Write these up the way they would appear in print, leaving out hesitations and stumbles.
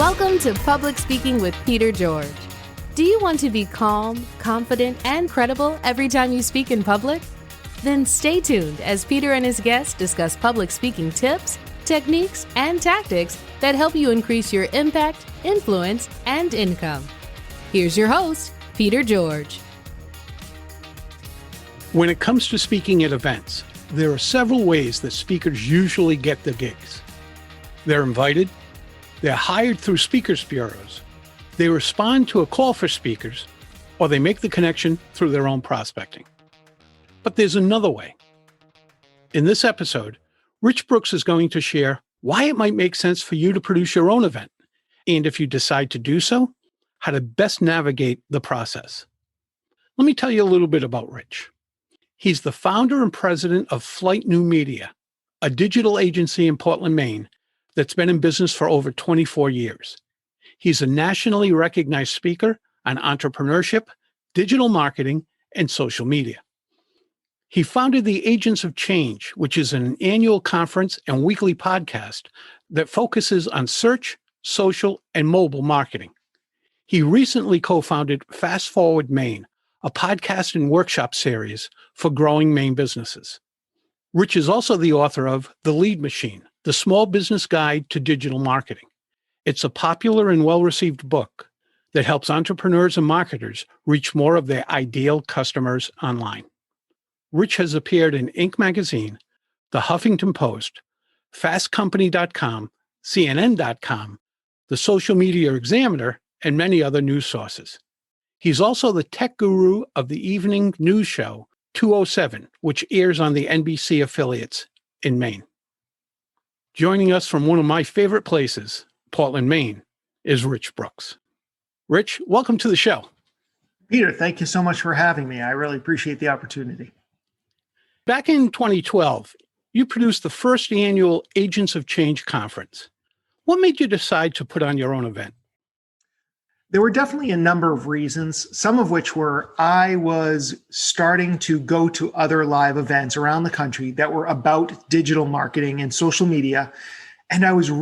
Welcome to Public Speaking with Peter George. Do you want to be calm, confident, and credible every time you speak in public? Then stay tuned as Peter and his guests discuss public speaking tips, techniques, and tactics that help you increase your impact, influence, and income. Here's your host, Peter George. When it comes to speaking at events, there are several ways that speakers usually get the gigs. They're invited, they're hired through speakers bureaus, they respond to a call for speakers, or they make the connection through their own prospecting. But there's another way. In this episode, Rich Brooks is going to share why it might make sense for you to produce your own event, and if you decide to do so, how to best navigate the process. Let me tell you a little bit about Rich. He's the founder and president of Flight New Media, a digital agency in Portland, Maine, that's been in business for over 24 years. He's a nationally recognized speaker on entrepreneurship, digital marketing, and social media. He founded the Agents of Change, which is an annual conference and weekly podcast that focuses on search, social, and mobile marketing. He recently co-founded Fast Forward Maine, a podcast and workshop series for growing Maine businesses. Rich is also the author of The Lead Machine, the Small Business Guide to Digital Marketing. It's a popular and well-received book that helps entrepreneurs and marketers reach more of their ideal customers online. Rich has appeared in Inc. magazine, The Huffington Post, FastCompany.com, CNN.com, The Social Media Examiner, and many other news sources. He's also the tech guru of the evening news show 207, which airs on the NBC affiliates in Maine. Joining us from one of my favorite places, Portland, Maine, is Rich Brooks. Rich, welcome to the show. Peter, thank you so much for having me. I really appreciate the opportunity. Back in 2012, you produced the first annual Agents of Change conference. What made you decide to put on your own event? There were definitely a number of reasons, some of which were I was starting to go to other live events around the country that were about digital marketing and social media. And I was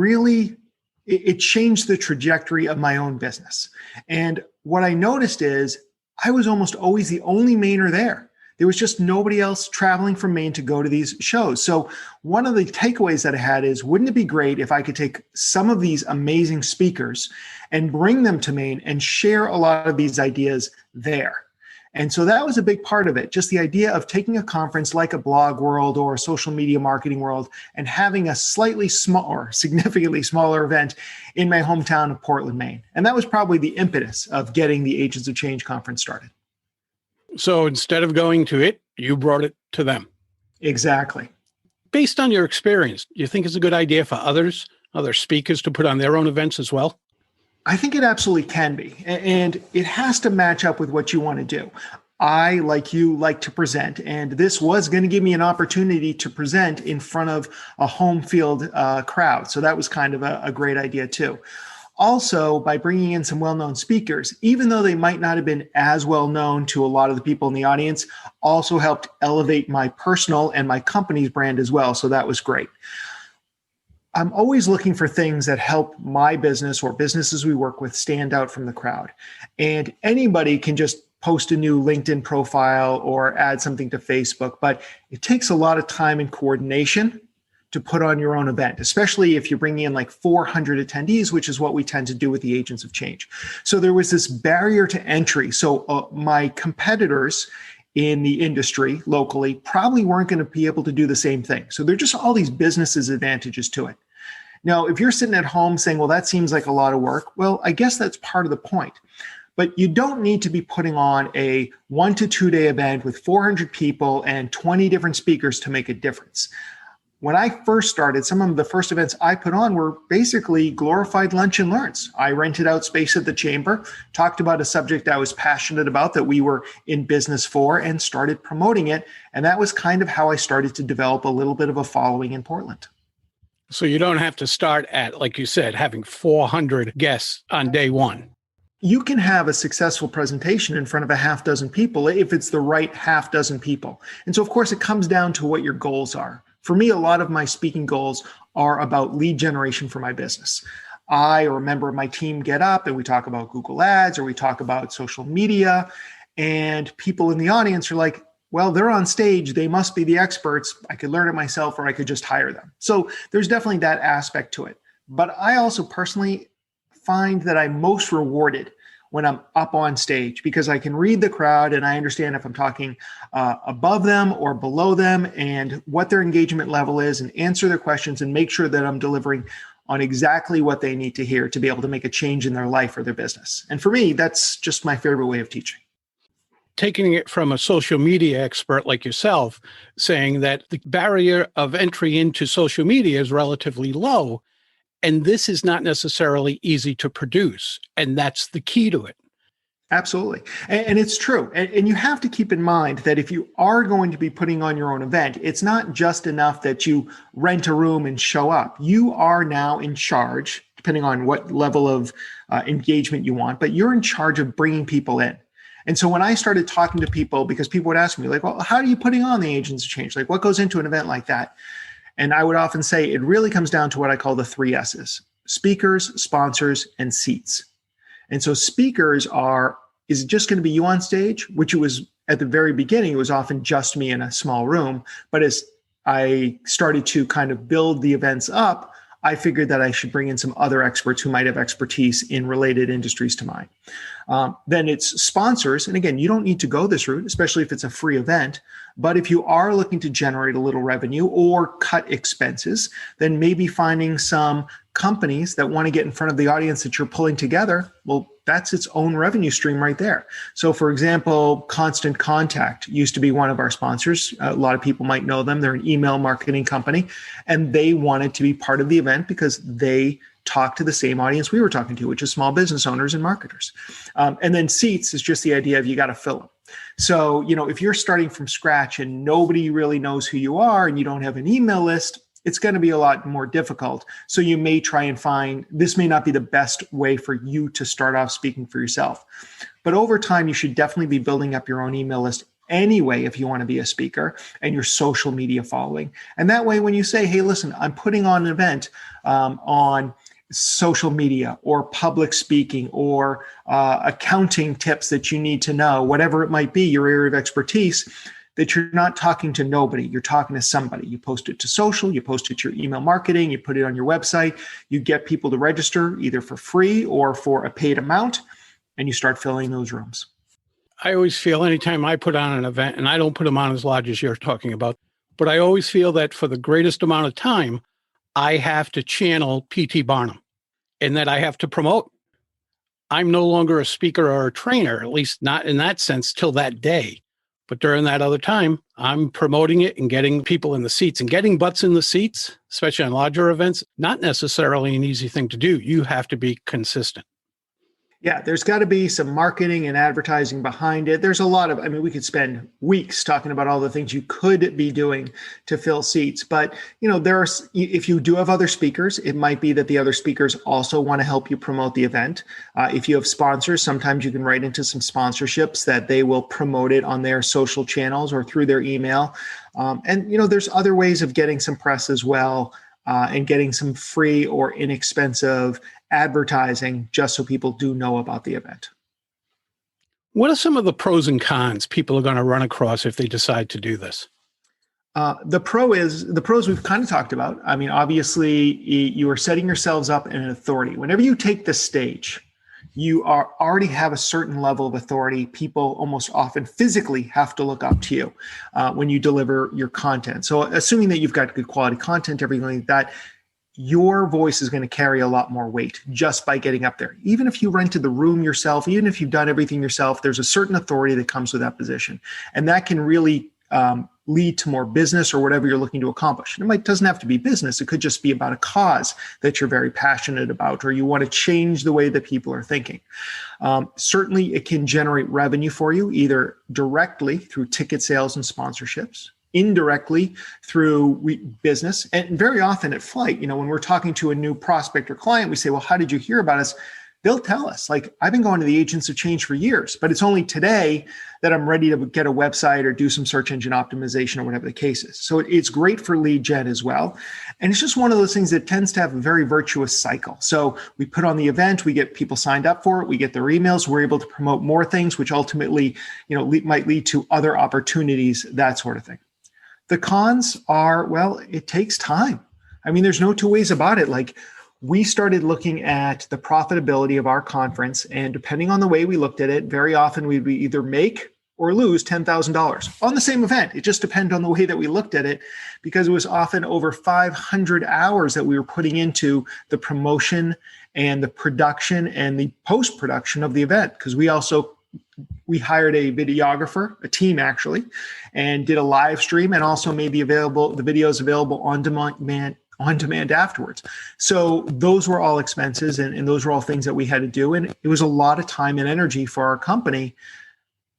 it changed the trajectory of my own business. And what I noticed is I was almost always the only Mainer there. There was just nobody else traveling from Maine to go to these shows. So one of the takeaways that I had is, wouldn't it be great if I could take some of these amazing speakers and bring them to Maine and share a lot of these ideas there? And so that was a big part of it, just the idea of taking a conference like a Blog World or a social media marketing world and having a slightly small or significantly smaller event in my hometown of Portland, Maine. And that was probably the impetus of getting the Agents of Change conference started. So instead of going to it, you brought it to them. Exactly. Based on your experience, do you think it's a good idea for other speakers to put on their own events as well? I think it absolutely can be. And it has to match up with what you want to do. I, like you, like to present. And this was going to give me an opportunity to present in front of a home field crowd. So that was kind of a great idea too. Also, by bringing in some well-known speakers, even though they might not have been as well-known to a lot of the people in the audience, also helped elevate my personal and my company's brand as well. So that was great. I'm always looking for things that help my business or businesses we work with stand out from the crowd. And anybody can just post a new LinkedIn profile or add something to Facebook, but it takes a lot of time and coordination to put on your own event, especially if you're bringing in like 400 attendees, which is what we tend to do with the Agents of Change. So there was this barrier to entry. So my competitors in the industry locally probably weren't going to be able to do the same thing. So there are just all these businesses advantages to it. Now, if you're sitting at home saying, well, that seems like a lot of work, well, I guess that's part of the point. But you don't need to be putting on a 1 to 2 day event with 400 people and 20 different speakers to make a difference. When I first started, some of the first events I put on were basically glorified lunch and learns. I rented out space at the chamber, talked about a subject I was passionate about that we were in business for, and started promoting it. And that was kind of how I started to develop a little bit of a following in Portland. So you don't have to start at, like you said, having 400 guests on day one. You can have a successful presentation in front of a half dozen people if it's the right half dozen people. And so, of course, it comes down to what your goals are. For me, a lot of my speaking goals are about lead generation for my business. I or a member of my team get up and we talk about Google Ads or we talk about social media, and people in the audience are like, well, they're on stage, they must be the experts. I could learn it myself or I could just hire them. So there's definitely that aspect to it. But I also personally find that I'm most rewarded when I'm up on stage because I can read the crowd and I understand if I'm talking above them or below them and what their engagement level is and answer their questions and make sure that I'm delivering on exactly what they need to hear to be able to make a change in their life or their business. And for me, that's just my favorite way of teaching. Taking it from a social media expert like yourself, saying that the barrier of entry into social media is relatively low, and this is not necessarily easy to produce. And that's the key to it. Absolutely. And it's true. And you have to keep in mind that if you are going to be putting on your own event, it's not just enough that you rent a room and show up. You are now in charge, depending on what level of engagement you want, but you're in charge of bringing people in. And so when I started talking to people, because people would ask me like, well, how are you putting on the Agents of Change? Like what goes into an event like that? And I would often say it really comes down to what I call the 3 S's: speakers, sponsors, and seats. And so speakers is it just going to be you on stage, which it was at the very beginning, it was often just me in a small room. But as I started to kind of build the events up, I figured that I should bring in some other experts who might have expertise in related industries to mine. Then it's sponsors. And again, you don't need to go this route, especially if it's a free event. But if you are looking to generate a little revenue or cut expenses, then maybe finding some companies that want to get in front of the audience that you're pulling together, well, that's its own revenue stream right there. So for example, Constant Contact used to be one of our sponsors. A lot of people might know them. They're an email marketing company, and they wanted to be part of the event because they talk to the same audience we were talking to, which is small business owners and marketers. And then seats is just the idea of you got to fill them. So, if you're starting from scratch and nobody really knows who you are and you don't have an email list, it's going to be a lot more difficult. So you may try and find, this may not be the best way for you to start off speaking for yourself. But over time, you should definitely be building up your own email list anyway if you want to be a speaker, and your social media following. And that way, when you say, hey, listen, I'm putting on an event on social media or public speaking or accounting tips that you need to know, whatever it might be, your area of expertise, that you're not talking to nobody, you're talking to somebody. You post it to social, you post it to your email marketing, you put it on your website, you get people to register either for free or for a paid amount, and you start filling those rooms. I always feel anytime I put on an event, and I don't put them on as large as you're talking about, but I always feel that for the greatest amount of time, I have to channel P.T. Barnum and that I have to promote. I'm no longer a speaker or a trainer, at least not in that sense till that day. But during that other time, I'm promoting it and getting people in the seats, and getting butts in the seats, especially on larger events, not necessarily an easy thing to do. You have to be consistent. Yeah, there's got to be some marketing and advertising behind it. There's a lot of, we could spend weeks talking about all the things you could be doing to fill seats. But, if you do have other speakers, it might be that the other speakers also want to help you promote the event. If you have sponsors, sometimes you can write into some sponsorships that they will promote it on their social channels or through their email. There's other ways of getting some press as well. And getting some free or inexpensive advertising just so people do know about the event. What are some of the pros and cons people are going to run across if they decide to do this? The pros we've kind of talked about. Obviously, you are setting yourselves up in an authority. Whenever you take the stage, you already have a certain level of authority. People almost often physically have to look up to you when you deliver your content. So assuming that you've got good quality content, everything like that, your voice is going to carry a lot more weight just by getting up there. Even if you rented the room yourself, even if you've done everything yourself, there's a certain authority that comes with that position. And that can really lead to more business or whatever you're looking to accomplish. And it doesn't have to be business. It could just be about a cause that you're very passionate about, or you want to change the way that people are thinking. Certainly, it can generate revenue for you, either directly through ticket sales and sponsorships, indirectly through business. And very often at Flight, when we're talking to a new prospect or client, we say, well, how did you hear about us? they'll tell us, like, I've been going to the Agents of Change for years, but it's only today that I'm ready to get a website or do some search engine optimization or whatever the case is. So it's great for lead gen as well. And it's just one of those things that tends to have a very virtuous cycle. So we put on the event, we get people signed up for it, we get their emails, we're able to promote more things, which ultimately, might lead to other opportunities, that sort of thing. The cons are, well, it takes time. I mean, there's no two ways about it. Like, we started looking at the profitability of our conference, and depending on the way we looked at it, very often we'd either make or lose $10,000 on the same event. It just depended on the way that we looked at it, because it was often over 500 hours that we were putting into the promotion and the production and the post-production of the event. Because we hired a videographer, a team actually, and did a live stream, and also made the videos available on demand afterwards. So those were all expenses, and those were all things that we had to do. And it was a lot of time and energy for our company,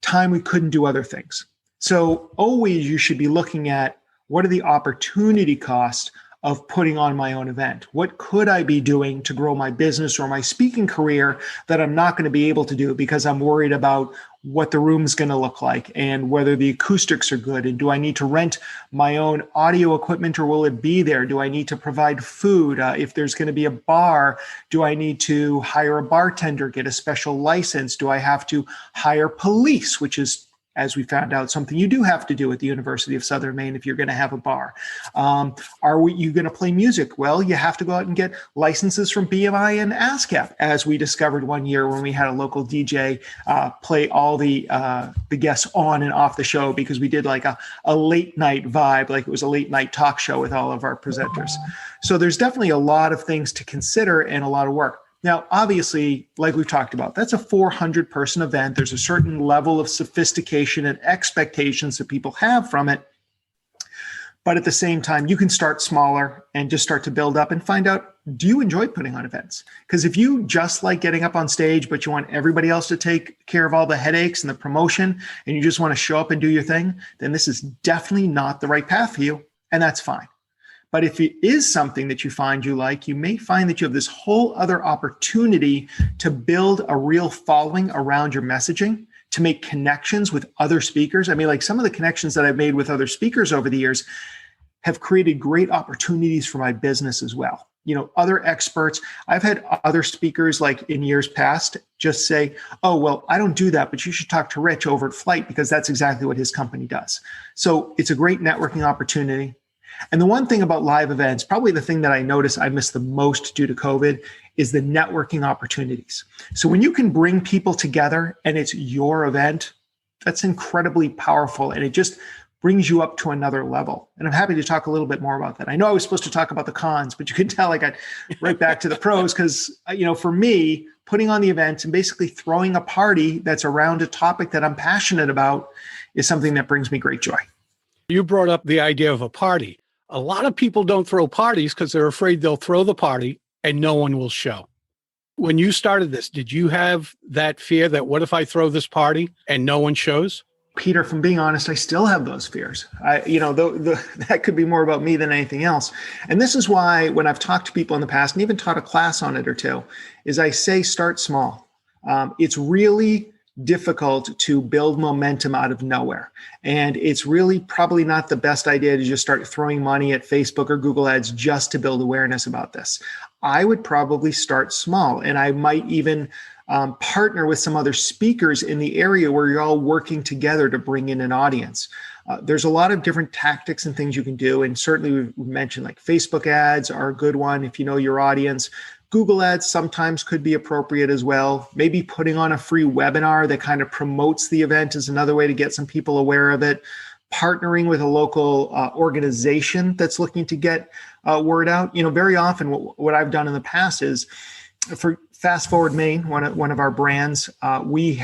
time we couldn't do other things. So always you should be looking at, what are the opportunity costs of putting on my own event? What could I be doing to grow my business or my speaking career that I'm not going to be able to do because I'm worried about what the room's going to look like and whether the acoustics are good? And do I need to rent my own audio equipment, or will it be there? Do I need to provide food? If there's going to be a bar, do I need to hire a bartender, get a special license? Do I have to hire police, which is, as we found out, something you do have to do at the University of Southern Maine if you're going to have a bar. Are you going to play music? Well, you have to go out and get licenses from BMI and ASCAP, as we discovered one year when we had a local DJ play all the guests on and off the show, because we did like a late night vibe, like it was a late night talk show with all of our presenters. So there's definitely a lot of things to consider and a lot of work. Now, obviously, like we've talked about, that's a 400-person event. There's a certain level of sophistication and expectations that people have from it. But at the same time, you can start smaller and just start to build up and find out, do you enjoy putting on events? Because if you just like getting up on stage, but you want everybody else to take care of all the headaches and the promotion, and you just want to show up and do your thing, then this is definitely not the right path for you, and that's fine. But if it is something that you find you like, you may find that you have this whole other opportunity to build a real following around your messaging, to make connections with other speakers. I mean, like, some of the connections that I've made with other speakers over the years have created great opportunities for my business as well. Other experts, I've had other speakers, like in years past, just say, oh, well, I don't do that, but you should talk to Rich over at Flight, because that's exactly what his company does. So it's a great networking opportunity. And the one thing about live events, probably the thing that I notice I miss the most due to COVID, is the networking opportunities. So when you can bring people together and it's your event, that's incredibly powerful. And it just brings you up to another level. And I'm happy to talk a little bit more about that. I know I was supposed to talk about the cons, but you can tell I got right back to the pros, because, for me, putting on the event and basically throwing a party that's around a topic that I'm passionate about is something that brings me great joy. You brought up the idea of a party. A lot of people don't throw parties because they're afraid they'll throw the party and no one will show. When you started this, did you have that fear that, what if I throw this party and no one shows? Peter, from being honest, I still have those fears. That could be more about me than anything else. And this is why, when I've talked to people in the past and even taught a class on it or two, is I say, start small. It's really difficult to build momentum out of nowhere. And it's really probably not the best idea to just start throwing money at Facebook or Google Ads just to build awareness about this. I would probably start small, and I might even partner with some other speakers in the area where you're all working together to bring in an audience. There's a lot of different tactics and things you can do. And certainly we've mentioned, like, Facebook ads are a good one if you know your audience. Google ads sometimes could be appropriate as well. Maybe putting on a free webinar that kind of promotes the event is another way to get some people aware of it. Partnering with a local organization that's looking to get word out. Very often what I've done in the past is, for Fast Forward Maine, one of our brands, we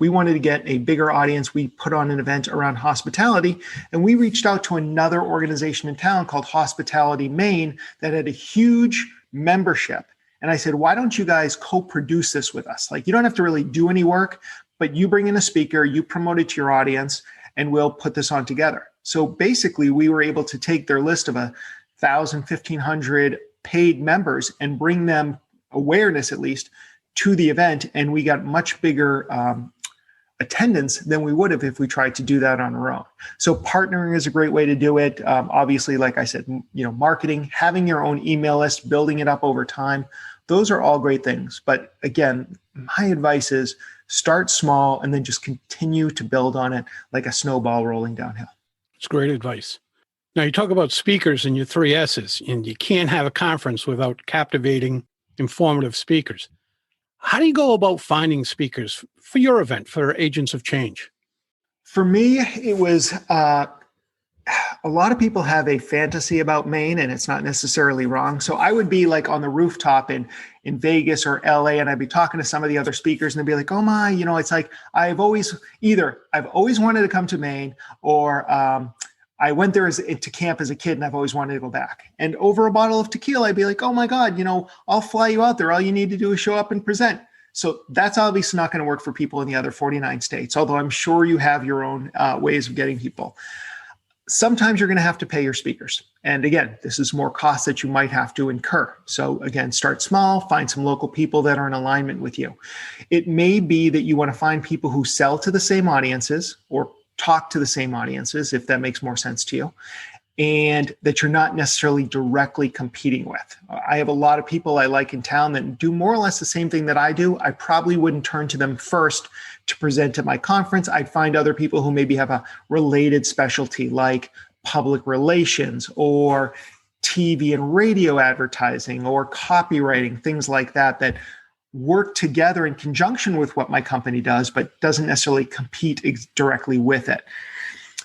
wanted to get a bigger audience. We put on an event around hospitality, and we reached out to another organization in town called Hospitality Maine that had a huge membership. And I said, why don't you guys co-produce this with us? Like, you don't have to really do any work, but you bring in a speaker, you promote it to your audience, and we'll put this on together. So basically, we were able to take their list of 1,000, 1,500 paid members and bring them awareness, at least, to the event, and we got much bigger attendance than we would have if we tried to do that on our own. So partnering is a great way to do it. Obviously, like I said, marketing, having your own email list, building it up over time, those are all great things. But again, my advice is start small and then just continue to build on it like a snowball rolling downhill. It's great advice. Now, you talk about speakers and your 3 S's, and you can't have a conference without captivating, informative speakers. How do you go about finding speakers for your event, for Agents of Change? For me, it was a lot of people have a fantasy about Maine, and it's not necessarily wrong. So I would be like on the rooftop in Vegas or LA, and I'd be talking to some of the other speakers, and they'd be like, oh my, it's like I've always wanted to come to Maine, or I went there to camp as a kid and I've always wanted to go back. And over a bottle of tequila, I'd be like, oh my God, I'll fly you out there. All you need to do is show up and present. So that's obviously not going to work for people in the other 49 states, although I'm sure you have your own ways of getting people. Sometimes you're going to have to pay your speakers. And again, this is more cost that you might have to incur. So again, start small, find some local people that are in alignment with you. It may be that you want to find people who sell to the same audiences or talk to the same audiences, if that makes more sense to you, and that you're not necessarily directly competing with. I have a lot of people I like in town that do more or less the same thing that I do. I probably wouldn't turn to them first to present at my conference. I'd find other people who maybe have a related specialty like public relations or TV and radio advertising or copywriting, things like that, that work together in conjunction with what my company does, but doesn't necessarily compete directly with it.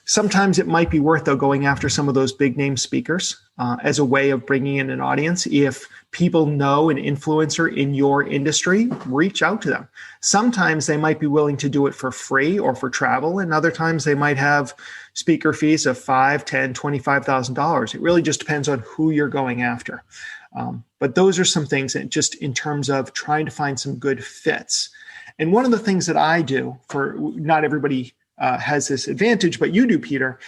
Sometimes it might be worth, though, going after some of those big name speakers as a way of bringing in an audience. If people know an influencer in your industry, reach out to them. Sometimes they might be willing to do it for free or for travel, and other times they might have speaker fees of $5,000, $10,000, $25,000. It really just depends on who you're going after. But those are some things that just in terms of trying to find some good fits. And one of the things that I do, for not everybody has this advantage, but you do, Peter,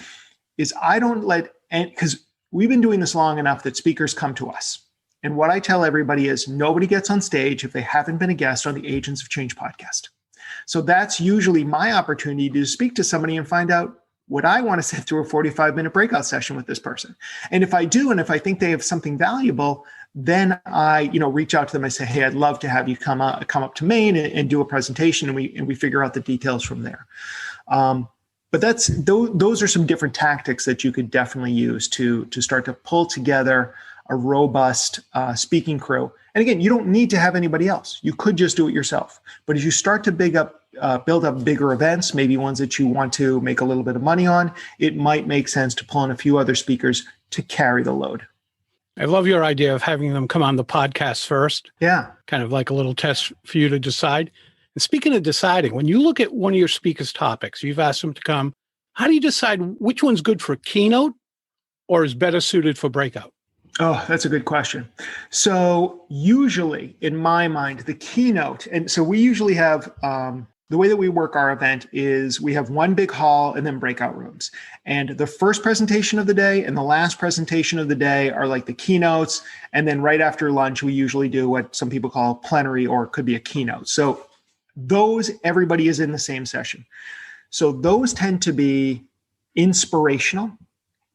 is I don't because we've been doing this long enough that speakers come to us. And what I tell everybody is nobody gets on stage if they haven't been a guest on the Agents of Change podcast. So that's usually my opportunity to speak to somebody and find out, would I want to sit through a 45-minute breakout session with this person? And if I do, and if I think they have something valuable, then I, reach out to them. I say, hey, I'd love to have you come up to Maine and do a presentation, and we figure out the details from there. But those are some different tactics that you could definitely use to start to pull together a robust speaking crew. And again, you don't need to have anybody else. You could just do it yourself. But as you start to build up bigger events, maybe ones that you want to make a little bit of money on, it might make sense to pull in a few other speakers to carry the load. I love your idea of having them come on the podcast first. Yeah. Kind of like a little test for you to decide. And speaking of deciding, when you look at one of your speakers' topics, you've asked them to come, how do you decide which one's good for keynote or is better suited for breakout? Oh, that's a good question. So usually in my mind, the keynote, and so we usually have, the way that we work our event is we have one big hall and then breakout rooms. And the first presentation of the day and the last presentation of the day are like the keynotes. And then right after lunch, we usually do what some people call plenary, or it could be a keynote. So those, everybody is in the same session. So those tend to be inspirational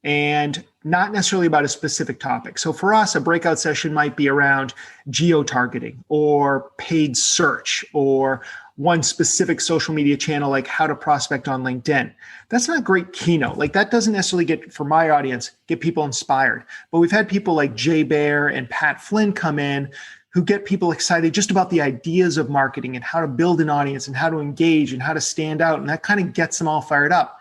and not necessarily about a specific topic. So for us, a breakout session might be around geo-targeting or paid search or one specific social media channel, like how to prospect on LinkedIn. That's not a great keynote. Like that doesn't necessarily get, for my audience, get people inspired. But we've had people like Jay Baer and Pat Flynn come in who get people excited just about the ideas of marketing and how to build an audience and how to engage and how to stand out. And that kind of gets them all fired up.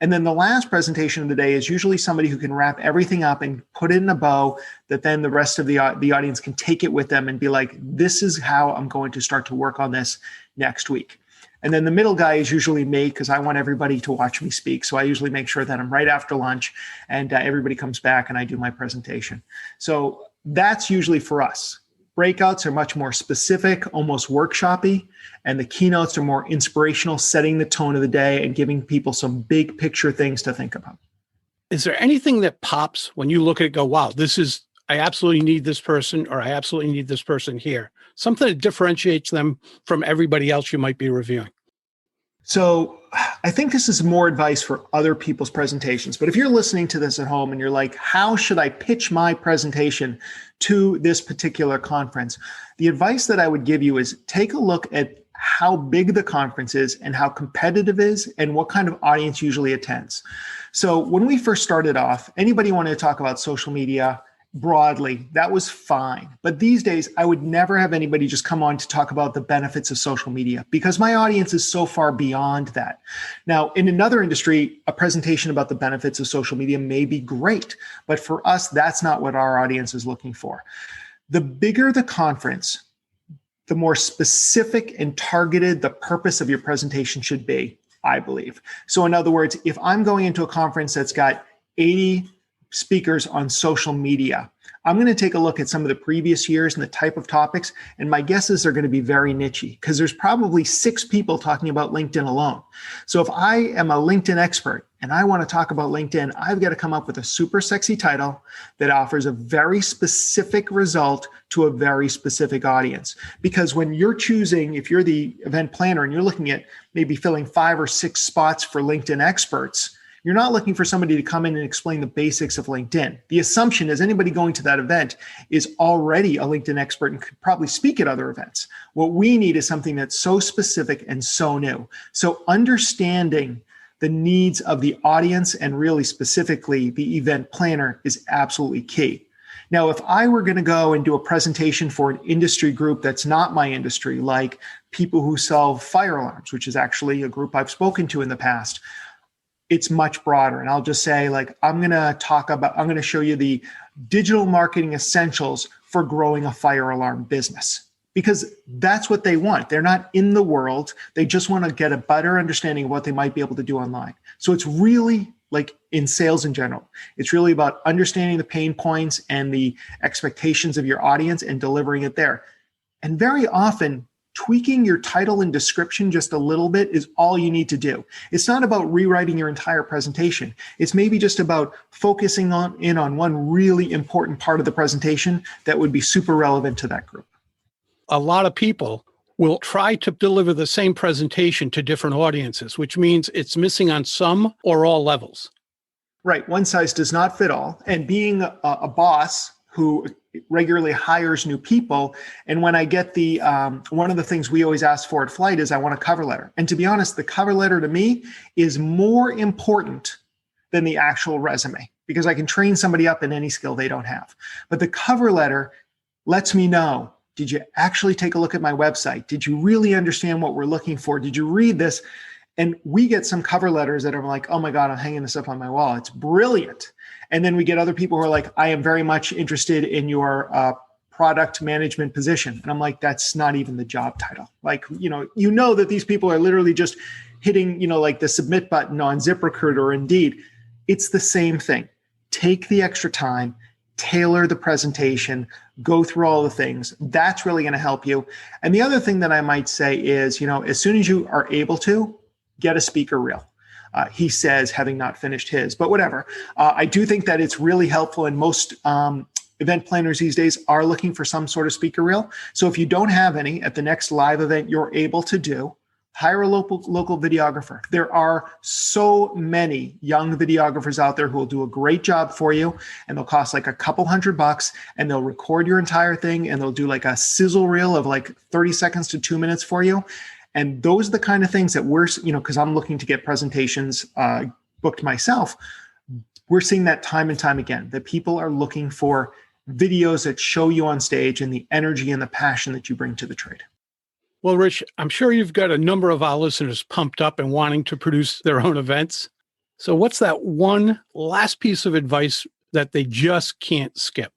And then the last presentation of the day is usually somebody who can wrap everything up and put it in a bow that then the rest of the audience can take it with them and be like, this is how I'm going to start to work on this next week. And then the middle guy is usually me because I want everybody to watch me speak. So I usually make sure that I'm right after lunch and everybody comes back and I do my presentation. So that's usually for us. Breakouts are much more specific, almost workshop-y, and the keynotes are more inspirational, setting the tone of the day and giving people some big picture things to think about. Is there anything that pops when you look at it, go, wow, I absolutely need this person, or I absolutely need this person here? something that differentiates them from everybody else you might be reviewing? So I think this is more advice for other people's presentations. But if you're listening to this at home and you're like, how should I pitch my presentation to this particular conference? The advice that I would give you is take a look at how big the conference is and how competitive it is and what kind of audience usually attends. So when we first started off, anybody wanted to talk about social media broadly, that was fine. But these days, I would never have anybody just come on to talk about the benefits of social media because my audience is so far beyond that. Now, in another industry, a presentation about the benefits of social media may be great, but for us, that's not what our audience is looking for. The bigger the conference, the more specific and targeted the purpose of your presentation should be, I believe. So in other words, if I'm going into a conference that's got 80 speakers on social media, I'm going to take a look at some of the previous years and the type of topics, and my guesses are going to be very niche because there's probably 6 people talking about LinkedIn alone. So if I am a LinkedIn expert and I want to talk about LinkedIn, I've got to come up with a super sexy title that offers a very specific result to a very specific audience. Because when you're choosing, if you're the event planner and you're looking at maybe filling 5 or 6 spots for LinkedIn experts, you're not looking for somebody to come in and explain the basics of LinkedIn. The assumption is anybody going to that event is already a LinkedIn expert and could probably speak at other events. What we need is something that's so specific and so new. So understanding the needs of the audience and really specifically the event planner is absolutely key. Now, if I were going to go and do a presentation for an industry group that's not my industry, like people who sell fire alarms, which is actually a group I've spoken to in the past, it's much broader. And I'll just say, like, I'm going to show you the digital marketing essentials for growing a fire alarm business, because that's what they want. They're not in the world. They just want to get a better understanding of what they might be able to do online. So it's really like in sales in general, it's really about understanding the pain points and the expectations of your audience and delivering it there. And very often, tweaking your title and description just a little bit is all you need to do. It's not about rewriting your entire presentation. It's maybe just about focusing on one really important part of the presentation that would be super relevant to that group. A lot of people will try to deliver the same presentation to different audiences, which means it's missing on some or all levels. Right. One size does not fit all. And being a boss who regularly hires new people, and when I get the, one of the things we always ask for at Flight is I want a cover letter. And to be honest, the cover letter to me is more important than the actual resume because I can train somebody up in any skill they don't have. But the cover letter lets me know, did you actually take a look at my website? Did you really understand what we're looking for? Did you read this? And we get some cover letters that are like, oh my God, I'm hanging this up on my wall. It's brilliant. And then we get other people who are like, I am very much interested in your product management position. And I'm like, that's not even the job title. Like, you know that these people are literally just hitting, like the submit button on ZipRecruiter or Indeed. It's the same thing. Take the extra time, tailor the presentation, go through all the things. That's really going to help you. And the other thing that I might say is, as soon as you are able to, get a speaker reel. He says, having not finished his, but whatever. I do think that it's really helpful, and most event planners these days are looking for some sort of speaker reel. So if you don't have any at the next live event you're able to do, hire a local videographer. There are so many young videographers out there who will do a great job for you, and they'll cost like a couple $100, and they'll record your entire thing, and they'll do like a sizzle reel of like 30 seconds to 2 minutes for you. And those are the kind of things that we're, because I'm looking to get presentations booked myself. We're seeing that time and time again, that people are looking for videos that show you on stage and the energy and the passion that you bring to the trade. Well, Rich, I'm sure you've got a number of our listeners pumped up and wanting to produce their own events. So what's that one last piece of advice that they just can't skip?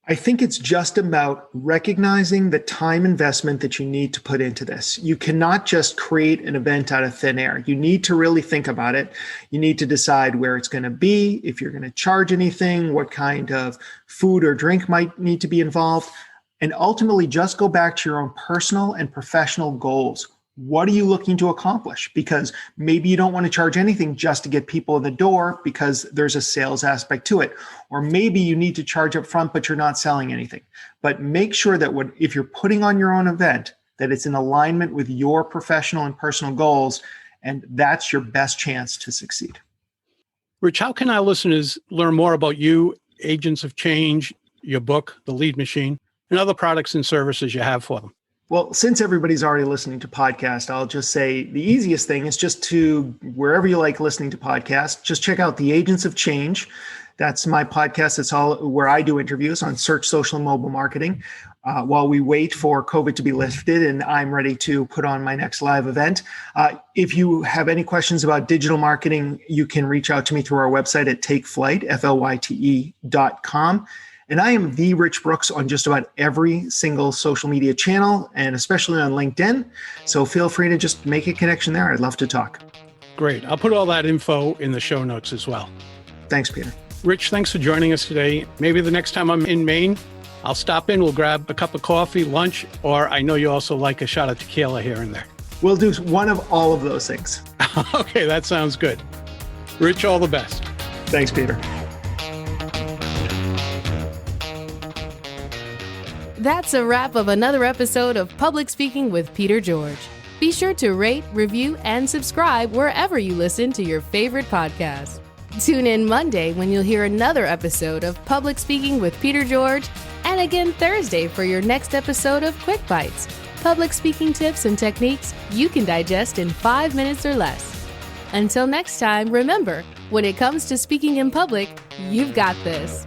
I think it's just about recognizing the time investment that you need to put into this. You cannot just create an event out of thin air. You need to really think about it. You need to decide where it's going to be, if you're going to charge anything, what kind of food or drink might need to be involved, and ultimately just go back to your own personal and professional goals. What are you looking to accomplish? Because maybe you don't want to charge anything just to get people in the door because there's a sales aspect to it. Or maybe you need to charge up front, but you're not selling anything. But make sure that if you're putting on your own event, that it's in alignment with your professional and personal goals, and that's your best chance to succeed. Rich, how can our listeners learn more about you, Agents of Change, your book, The Lead Machine, and other products and services you have for them? Well, since everybody's already listening to podcasts, I'll just say the easiest thing is just to, wherever you like listening to podcasts, just check out the Agents of Change. That's my podcast. It's all where I do interviews on search, social, and mobile marketing while we wait for COVID to be lifted and I'm ready to put on my next live event. If you have any questions about digital marketing, you can reach out to me through our website at takeflight, FLYTE.com. And I am the Rich Brooks on just about every single social media channel, and especially on LinkedIn. So feel free to just make a connection there. I'd love to talk. Great. I'll put all that info in the show notes as well. Thanks, Peter. Rich, thanks for joining us today. Maybe the next time I'm in Maine, I'll stop in, we'll grab a cup of coffee, lunch, or I know you also like a shot of tequila here and there. We'll do one of all of those things. Okay, that sounds good. Rich, all the best. Thanks, Peter. That's a wrap of another episode of Public Speaking with Peter George. Be sure to rate, review, and subscribe wherever you listen to your favorite podcast. Tune in Monday when you'll hear another episode of Public Speaking with Peter George, and again Thursday for your next episode of Quick Bites, public speaking tips and techniques you can digest in 5 minutes or less. Until next time, remember, when it comes to speaking in public, you've got this.